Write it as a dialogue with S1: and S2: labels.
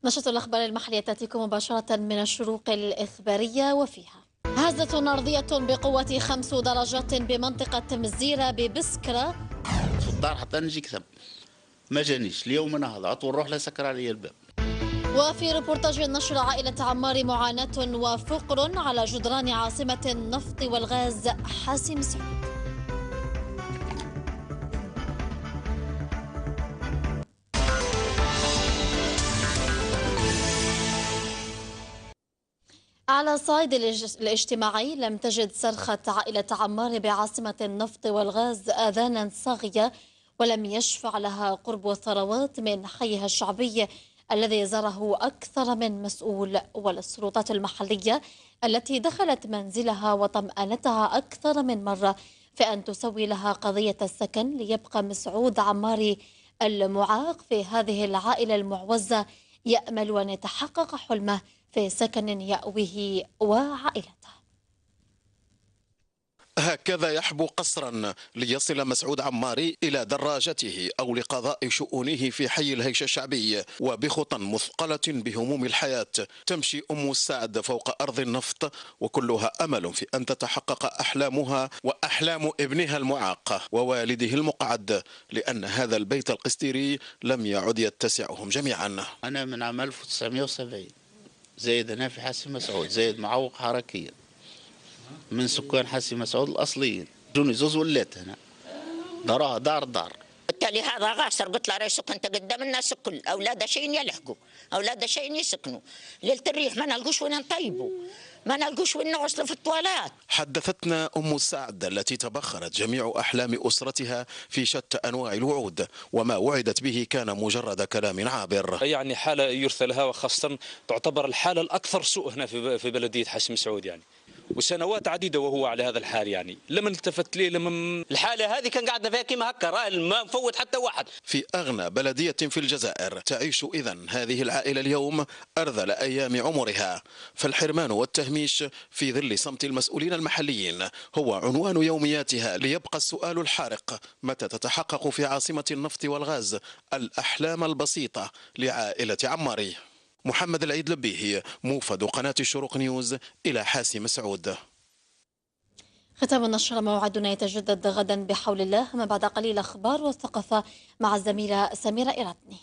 S1: نشرة الأخبار المحلية تأتيكم مباشرة من الشروق الإخبارية، وفيها: هزة أرضية بقوة 5 درجات بمنطقة مزيرة ببسكرة.
S2: في الدار حتى نجي كتب ما جانيش اليوم، انا هذا عطوا نروح لسكر علي الباب.
S1: وفي ريبورتاج النشر: عائلة عمار معاناة وفقر على جدران عاصمة النفط والغاز حاسم سعود. على الصعيد الاجتماعي، لم تجد صرخة عائلة عمار بعاصمة النفط والغاز آذانا صاغية، ولم يشفع لها قرب الثروات من حيها الشعبي الذي زاره أكثر من مسؤول، ولا السلطات المحلية التي دخلت منزلها وطمأنتها أكثر من مرة في أن تسوي لها قضية السكن، ليبقى مسعود عماري المعاق في هذه العائلة المعوزة يأمل أن يتحقق حلمه في سكن يأويه وعائلته.
S3: هكذا يحبو قصرا ليصل مسعود عماري إلى دراجته أو لقضاء شؤونه في حي الهيش الشعبي، وبخطى مثقلة بهموم الحياة تمشي أم السعد فوق أرض النفط، وكلها أمل في أن تتحقق أحلامها وأحلام ابنها المعاق ووالده المقعد، لأن هذا البيت القستيري لم يعد يتسعهم جميعا.
S2: أنا من عام 1970 زايد هنا في حاسي مسعود، زايد معوق حركيا من سكان حاسي مسعود الأصليين. جوني زوز ولات هنا دارها دار.
S4: بالتالي هذا غاسر، قلت له رئيسك انت قدام الناس الكل، اولاد شيء يلحقوا، اولاد شيء يسكنوا، ليله الريح ما نلقوش وين نطيبوا، ما نلقوش وين نغسلوا في الطوالات.
S3: حدثتنا أم السعد التي تبخرت جميع أحلام أسرتها في شتى أنواع الوعود، وما وعدت به كان مجرد كلام عابر.
S5: يعني حالة يرثى لها، وخاصة تعتبر الحالة الأكثر سوء هنا في بلدية حاسم سعود يعني، وسنوات عديدة وهو على هذا الحال، يعني لما التفت ليه الحالة هذه كان قاعدة فيها كما هكا، ما مفوت حتى واحد.
S3: في أغنى بلدية في الجزائر تعيش إذن هذه العائلة اليوم أرذل أيام عمرها، فالحرمان والتهميش في ظل صمت المسؤولين المحليين هو عنوان يومياتها، ليبقى السؤال الحارق: متى تتحقق في عاصمة النفط والغاز الأحلام البسيطة لعائلة عماري؟ محمد العيد لبيه، موفد قناة الشروق نيوز، إلى حاسي مسعود.
S1: ختام النشرة، موعدنا يتجدد غدا بحول الله، ما بعد قليل أخبار والثقافة مع الزميلة سميرة إيراتني.